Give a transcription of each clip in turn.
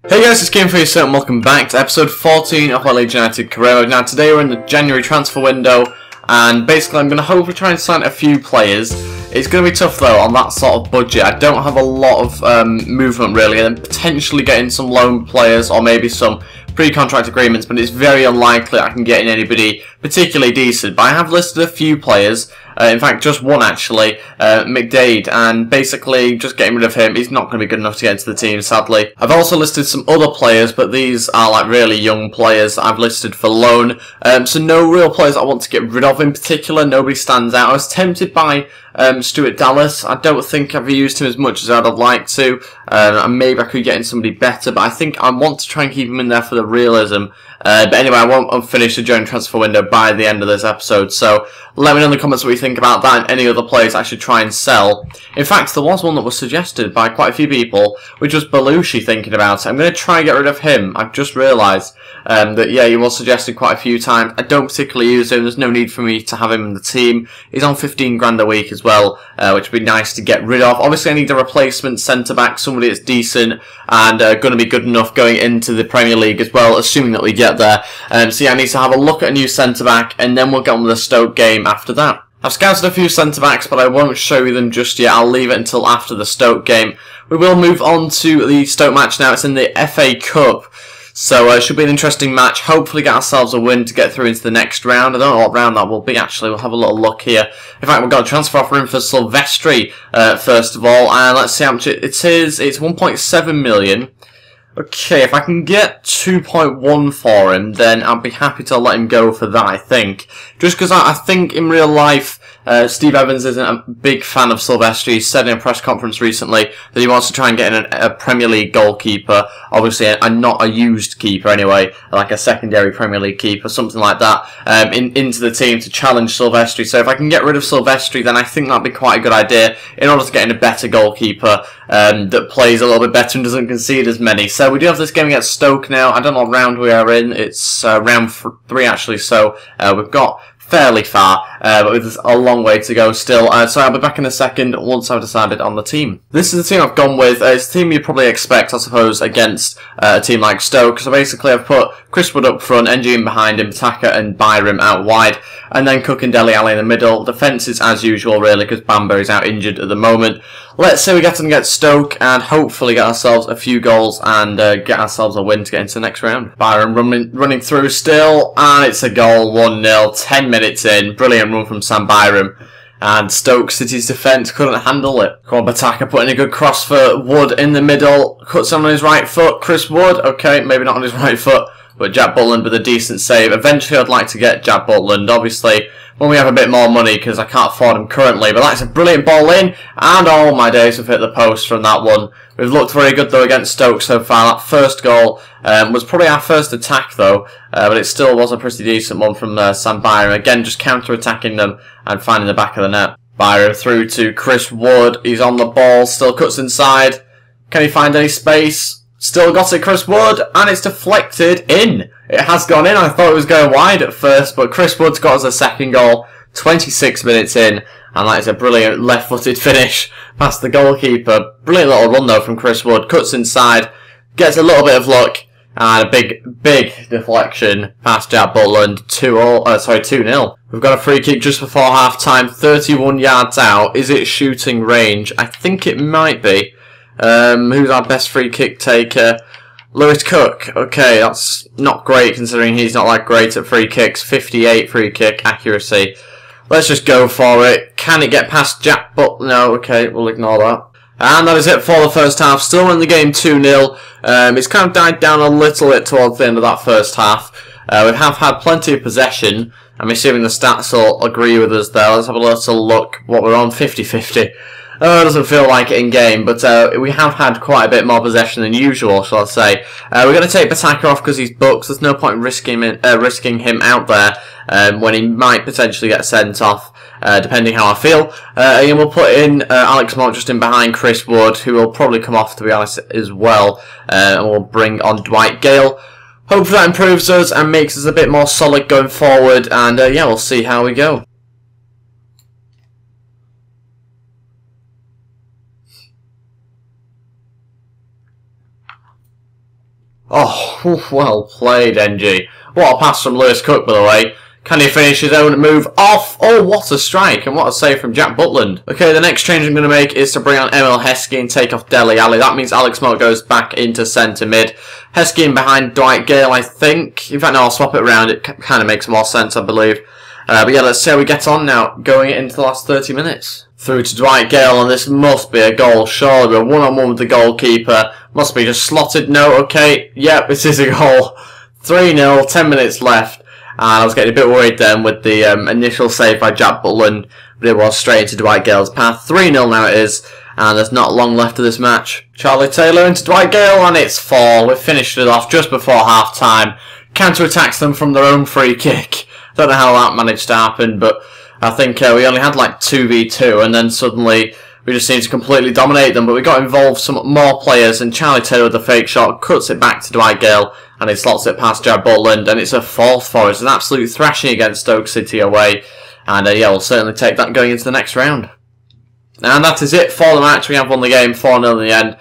Hey guys, it's Game4 and welcome back to episode 14 of our Leeds United career. Now today we're in the January transfer window and basically I'm going to hopefully try and sign a few players. It's going to be tough though on that sort of budget. I don't have a lot of movement really, and then potentially getting some loan players or maybe some pre-contract agreements, but it's very unlikely I can get in anybody particularly decent. But I have listed a few players, in fact just one actually, McDade, and basically just getting rid of him, he's not going to be good enough to get into the team sadly. I've also listed some other players, but these are like really young players that I've listed for loan, so no real players I want to get rid of in particular. Nobody stands out. I was tempted by Stuart Dallas. I don't think I've used him as much as I'd have liked to, and maybe I could get in somebody better, but I think I want to try and keep him in there for the realism. But anyway, I won't finish the January transfer window by the end of this episode, so let me know in the comments what you think about that and any other players I should try and sell. In fact, there was one that was suggested by quite a few people, which was Belushi thinking about it. I'm going to try and get rid of him. I've just realised that, yeah, he was suggested quite a few times. I don't particularly use him. There's no need for me to have him in the team. He's on 15 grand a week as well, which would be nice to get rid of. Obviously, I need a replacement centre-back, somebody that's decent and going to be good enough going into the Premier League as well, assuming that we get there. So yeah, I need to have a look at a new centre-back, and then we'll get on with the Stoke game after that. I've scouted a few centre-backs, but I won't show you them just yet. I'll leave it until after the Stoke game. We will move on to the Stoke match now. It's in the FA Cup. So it should be an interesting match. Hopefully get ourselves a win to get through into the next round. I don't know what round that will be actually. We'll have a little look here. In fact, we've got a transfer offer in for Silvestri first of all. And let's see how much it is. It's 1.7 million. Okay, if I can get 2.1 for him, then I'll be happy to let him go for that, I think. Just because I think in real life, Steve Evans isn't a big fan of Silvestri. He said in a press conference recently that he wants to try and get in a Premier League goalkeeper. Obviously, not a used keeper anyway, like a secondary Premier League keeper, something like that, into the team to challenge Silvestri. So if I can get rid of Silvestri, then I think that'd be quite a good idea in order to get in a better goalkeeper that plays a little bit better and doesn't concede as many. So we do have this game against Stoke now. I don't know what round we are in. It's round 3 actually, so we've got fairly far, but there's a long way to go still. So I'll be back in a second once I've decided on the team. This is the team I've gone with. It's the team you'd probably expect, I suppose, against a team like Stoke. So basically I've put Chris Wood up front, NG in behind him, Taka and Byram out wide, and then Cook and Dele Alli in the middle. Defence is as usual really, because Bamberry's out injured at the moment. Let's say we get to get Stoke and hopefully get ourselves a few goals and get ourselves a win to get into the next round. Byram running through still, and it's a goal, 1-0, 10 minutes in. Brilliant run from Sam Byram. And Stoke City's defence couldn't handle it. Bataka putting a good cross for Wood in the middle. Cuts on his right foot. Chris Wood, okay, maybe not on his right foot, but Jack Butland with a decent save. Eventually I'd like to get Jack Butland, obviously, when we have a bit more money, because I can't afford him currently. But that's a brilliant ball in, and oh my days, we've hit the post from that one. We've looked very good though against Stoke so far. That first goal was probably our first attack though, but it still was a pretty decent one from Sam Byram. Again, just counter-attacking them and finding the back of the net. Byram through to Chris Wood. He's on the ball, still cuts inside. Can he find any space? Still got it, Chris Wood, and it's deflected in. It has gone in. I thought it was going wide at first, but Chris Wood's got us a second goal, 26 minutes in, and that is a brilliant left-footed finish past the goalkeeper. Brilliant little run though from Chris Wood. Cuts inside, gets a little bit of luck, and a big deflection past Jack Butland. 2-0. We've got a free kick just before half-time, 31 yards out. Is it shooting range? I think it might be. Who's our best free kick taker? Lewis Cook. Okay, that's not great considering he's not like great at free kicks. 58 free kick accuracy. Let's just go for it. Can it get past Jack Butland? No, okay, we'll ignore that. And that is it for the first half. Still in the game 2-0. It's kind of died down a little bit towards the end of that first half. We have had plenty of possession. I'm assuming the stats will agree with us there. Let's have a little look what we're on. 50-50. It doesn't feel like it in game, but we have had quite a bit more possession than usual, shall I say. We're going to take Bataka off because he's booked. There's no point in risking him out there when he might potentially get sent off, depending how I feel. And we'll put in Alex Mott just in behind Chris Wood, who will probably come off, to be honest, as well. And we'll bring on Dwight Gale. Hopefully that improves us and makes us a bit more solid going forward. And yeah, we'll see how we go. Oh, well played, NG. What a pass from Lewis Cook, by the way. Can he finish his own move off? Oh, what a strike, and what a save from Jack Butland. Okay, the next change I'm going to make is to bring on Emil Heskey and take off Dele Alli. That means Alex Moore goes back into centre mid. Heskey in behind Dwight Gale, I think. In fact, no, I'll swap it around. It kind of makes more sense, I believe. But yeah, let's see how we get on now, going into the last 30 minutes. Through to Dwight Gale, and this must be a goal, surely. We're one-on-one with the goalkeeper. Must be just slotted. No, okay. Yep, this is a goal. 3-0, 10 minutes left. And I was getting a bit worried then with the initial save by Jack Butland, but it was straight into Dwight Gale's path. 3-0 now it is, and there's not long left of this match. Charlie Taylor into Dwight Gale, and it's 4. We've finished it off just before half-time. Counter-attacks them from their own free kick. Don't know how that managed to happen, but I think we only had like 2v2, and then suddenly we just seemed to completely dominate them, but we got involved some more players, and Charlie Taylor with the fake shot cuts it back to Dwight Gale, and he slots it past Jack Butland, and it's a 4th for us. An absolute thrashing against Stoke City away, and yeah, we'll certainly take that going into the next round. And that is it for the match. We have won the game 4-0 in the end.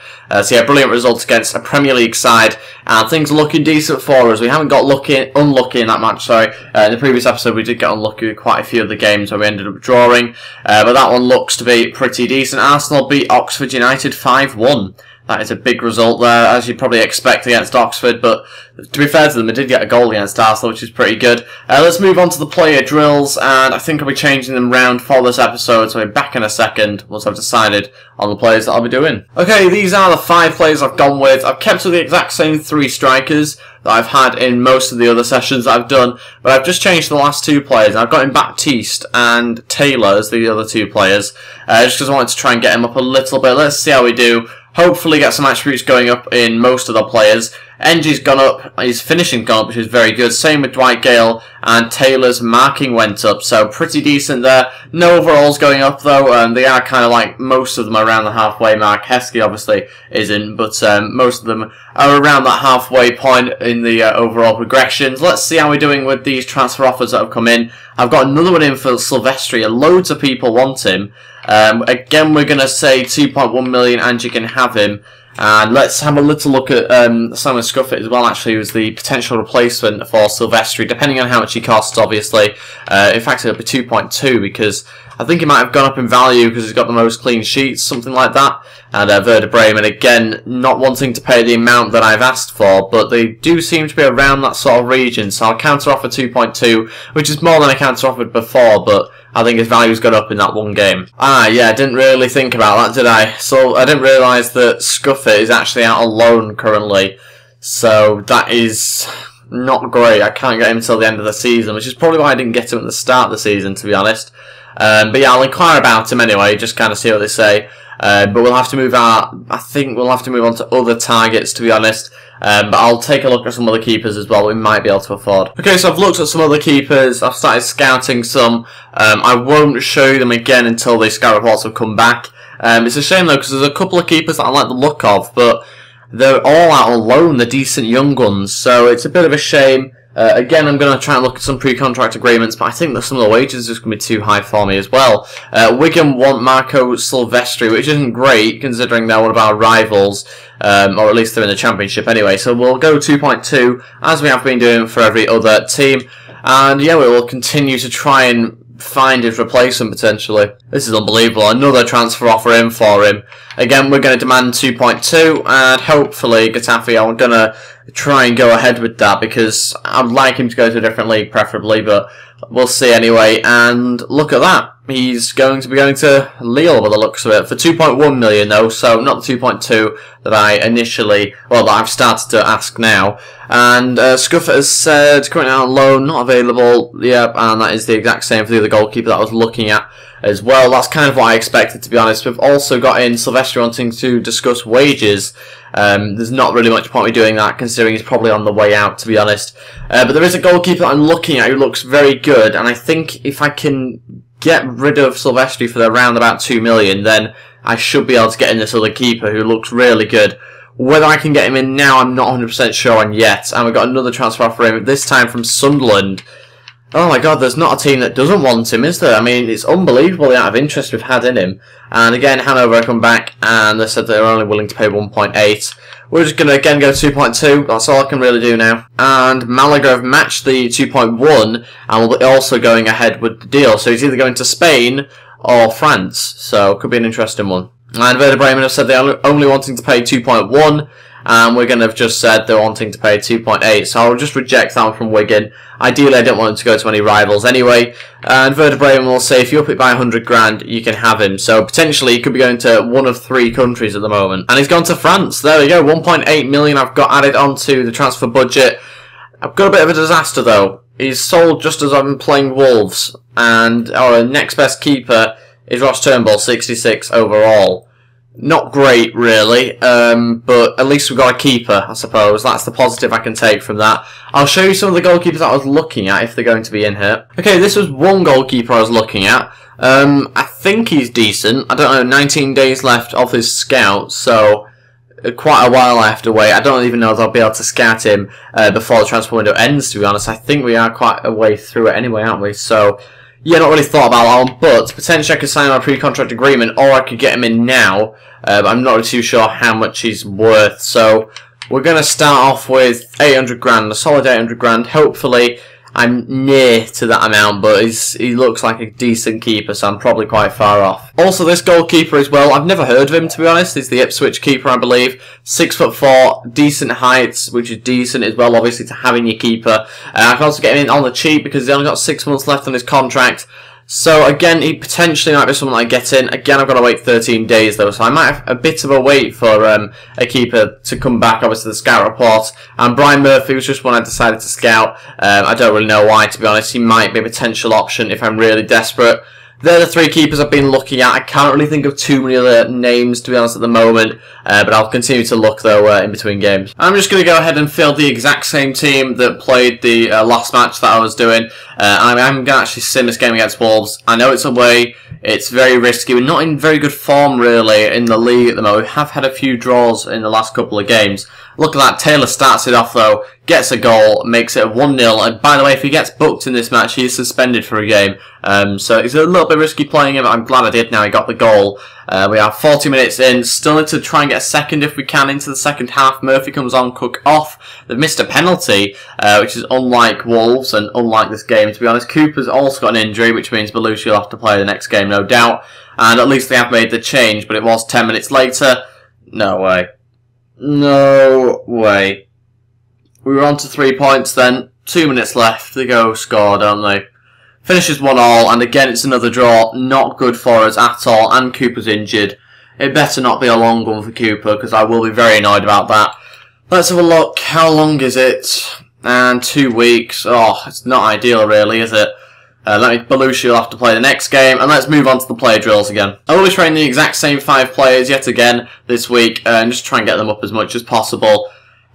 So yeah, brilliant results against a Premier League side. And things are looking decent for us. We haven't got unlucky in that match, sorry. In the previous episode we did get unlucky with quite a few of the games where we ended up drawing. But that one looks to be pretty decent. Arsenal beat Oxford United 5-1. That is a big result there, as you'd probably expect against Oxford, but to be fair to them, they did get a goal against Arsenal, which is pretty good. Let's move on to the player drills, and I think I'll be changing them round for this episode, so I'll be back in a second once I've decided on the players that I'll be doing. Okay, these are the 5 players I've gone with. I've kept to the exact same 3 strikers that I've had in most of the other sessions that I've done, but I've just changed the last 2 players. I've got in Baptiste and Taylor as the other 2 players, just because I wanted to try and get him up a little bit. Let's see how we do. Hopefully get some attributes going up in most of the players. NG's gone up, his finishing gone up, which is very good. Same with Dwight Gale, and Taylor's marking went up, so pretty decent there. No overalls going up though, they are kind of like most of them around the halfway mark. Heskey obviously isn't, but most of them are around that halfway point in the overall progressions. Let's see how we're doing with these transfer offers that have come in. I've got another one in for Silvestri, and loads of people want him. Again, we're going to say 2.1 million and you can have him. And let's have a little look at Simon Scuffet as well, actually, who's the potential replacement for Silvestri, depending on how much he costs, obviously. In fact, it'll be 2.2 because I think he might have gone up in value because he's got the most clean sheets, something like that. And Werder Bremen, again, not wanting to pay the amount that I've asked for, but they do seem to be around that sort of region, so I'll counter-offer 2.2, which is more than I counter-offered before, but I think his value's gone up in that one game. Ah, yeah, I didn't really think about that, did I? So I didn't realise that Scuffet is actually out on loan currently, so that is not great. I can't get him until the end of the season, which is probably why I didn't get him at the start of the season, to be honest. But yeah, I'll inquire about him anyway, just kind of see what they say. But we'll have to move I think we'll have to move on to other targets, to be honest. But I'll take a look at some other keepers as well we might be able to afford. Okay, so I've looked at some other keepers. I've started scouting some. I won't show you them again until the scout reports have come back. It's a shame though, because there's a couple of keepers that I like the look of, but they're all out on loan, the decent young ones, so it's a bit of a shame. Again, I'm going to try and look at some pre-contract agreements, but I think that some of the wages are just going to be too high for me as well. Wigan want Marco Silvestri, which isn't great, considering they're one of our rivals, or at least they're in the Championship anyway. So we'll go 2.2, as we have been doing for every other team. And yeah, we will continue to try and find his replacement, potentially. This is unbelievable. Another transfer offer in for him. Again, we're going to demand 2.2, and hopefully, Getafe, I'm going to try and go ahead with that, because I'd like him to go to a different league, preferably, but we'll see anyway. And look at that. He's going to be going to Lille by the looks of it, for 2.1 million though, so not the 2.2 that I initially, well, that I've started to ask now. And Scuffet has said, currently on loan, not available, yep, and that is the exact same for the other goalkeeper that I was looking at as well. That's kind of what I expected, to be honest. We've also got in Silvestri wanting to discuss wages. There's not really much point in doing that, considering he's probably on the way out, to be honest. But there is a goalkeeper that I'm looking at who looks very good, and I think if I can get rid of Silvestri for around about 2 million, then I should be able to get in this other keeper who looks really good. Whether I can get him in now, I'm not 100% sure on yet. And we've got another transfer offer him, this time from Sunderland. Oh my god, there's not a team that doesn't want him, is there? I mean, it's unbelievable the amount of interest we've had in him. And again, Hanover come back and they said they're only willing to pay 1.8, We're just going to again go 2.2. That's all I can really do now. And Malaga have matched the 2.1 and will be also going ahead with the deal. So he's either going to Spain or France. So it could be an interesting one. And Werder Bremen have said they're only wanting to pay 2.1. And Wigan have just said they're wanting to pay 2.8, so I'll just reject that one from Wigan. Ideally, I don't want him to go to any rivals anyway. And Werder Bremen will say, if you up it by 100 grand, you can have him. So potentially, he could be going to one of 3 countries at the moment. And he's gone to France. There we go, 1.8 million I've got added onto the transfer budget. I've got a bit of a disaster though. He's sold just as I'm playing Wolves. And our next best keeper is Ross Turnbull, 66 overall. Not great, really, but at least we've got a keeper, I suppose. That's the positive I can take from that. I'll show you some of the goalkeepers that I was looking at, if they're going to be in here. Okay, this was one goalkeeper I was looking at. I think he's decent. I don't know, 19 days left of his scout, so quite a while I have to wait. I don't even know if I'll be able to scout him before the transfer window ends, to be honest. I think we are quite a way through it anyway, aren't we? So yeah, not really thought about that one, but potentially I could sign him a pre-contract agreement, or I could get him in now, but I'm not really too sure how much he's worth. So we're going to start off with 800 grand, a solid 800 grand. Hopefully I'm near to that amount, but he looks like a decent keeper, so I'm probably quite far off. Also, this goalkeeper as well, I've never heard of him, to be honest. He's the Ipswich keeper, I believe. 6'4", decent heights, which is decent as well, obviously, to have in your keeper. I can also get him in on the cheap, because he's only got 6 months left on his contract. So, again, he potentially might be someone I get in. Again, I've got to wait 13 days, though, so I might have a bit of a wait for a keeper to come back, obviously, the scout report. And Brian Murphy was just one I decided to scout. I don't really know why, to be honest. He might be a potential option if I'm really desperate. They're the 3 keepers I've been looking at. I can't really think of too many other names, to be honest, at the moment. But I'll continue to look, though, in between games. I'm just going to go ahead and field the exact same team that played the last match that I was doing. I'm going to actually sim this game against Wolves. I know it's away. It's very risky. We're not in very good form, really, in the league at the moment. We have had a few draws in the last couple of games. Look at that. Taylor starts it off, though, gets a goal, makes it a 1-0. And by the way, if he gets booked in this match, he is suspended for a game. So it's a little bit risky playing him. I'm glad I did now. He got the goal. We are 40 minutes in. Still need to try and get a second if we can into the second half. Murphy comes on, Cook off. They've missed a penalty, which is unlike Wolves and unlike this game, to be honest. Cooper's also got an injury, which means Belushi will have to play the next game, no doubt. And at least they have made the change, but it was 10 minutes later. No way. No way. We were on to 3 points then. 2 minutes left. They go score, don't they? Finishes 1-1, and again it's another draw. Not good for us at all, and Cooper's injured. It better not be a long one for Cooper, because I will be very annoyed about that. Let's have a look. How long is it? And 2 weeks. Oh, it's not ideal really, is it? Belushi will have to play the next game, and let's move on to the player drills again. I will be training the exact same 5 players yet again this week, and just try and get them up as much as possible.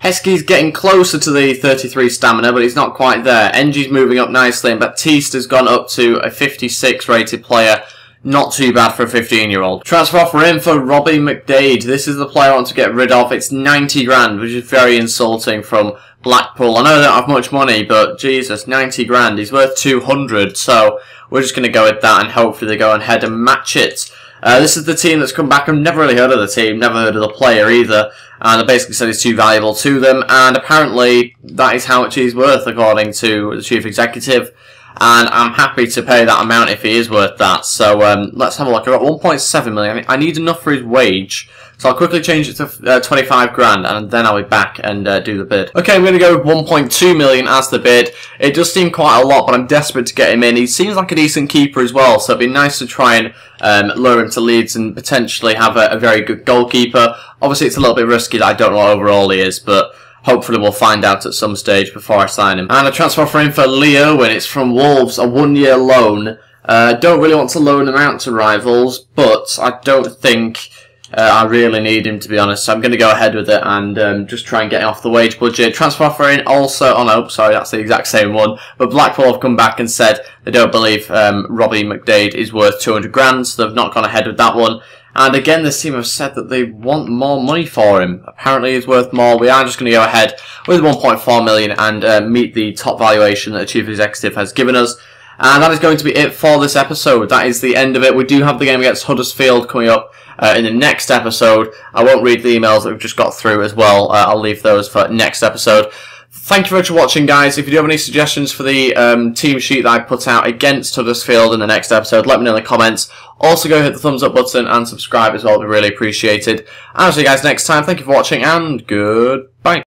Heskey's getting closer to the 33 stamina, but he's not quite there. Ng's moving up nicely, and Baptista's gone up to a 56 rated player. Not too bad for a 15-year-old. Transfer offer in for Robbie McDade. This is the player I want to get rid of. It's 90 grand, which is very insulting from Blackpool. I know they don't have much money, but Jesus, 90 grand. He's worth 200, so we're just going to go with that, and hopefully they go ahead and match it. This is the team that's come back. I've never really heard of the team, never heard of the player either. And they basically said he's too valuable to them, and apparently that is how much he's worth according to the chief executive. And I'm happy to pay that amount if he is worth that. So let's have a look. I've got 1.7 million. I need enough for his wage. So I'll quickly change it to 25 grand, and then I'll be back and do the bid. Okay, I'm going to go with 1.2 million as the bid. It does seem quite a lot, but I'm desperate to get him in. He seems like a decent keeper as well, so it'd be nice to try and lure him to Leeds and potentially have a very good goalkeeper. Obviously, it's a little bit risky that I don't know what overall he is, but hopefully we'll find out at some stage before I sign him. And a transfer offer in for Leo, and it's from Wolves, a 1-year loan. Don't really want to loan him out to rivals, but I don't think I really need him, to be honest, so I'm going to go ahead with it and just try and get him off the wage budget. Transfer offer in also, oh no, sorry, that's the exact same one, but Blackpool have come back and said they don't believe Robbie McDade is worth 200 grand, so they've not gone ahead with that one. And again, this team have said that they want more money for him. Apparently he's worth more. We are just going to go ahead with 1.4 million and meet the top valuation that the chief executive has given us. And that is going to be it for this episode. That is the end of it. We do have the game against Huddersfield coming up in the next episode. I won't read the emails that we've just got through as well. I'll leave those for next episode. Thank you very much for watching, guys. If you do have any suggestions for the team sheet that I put out against Huddersfield in the next episode, let me know in the comments. Also, go hit the thumbs up button and subscribe as well. It'd be really appreciated. And I'll see you guys next time. Thank you for watching, and good.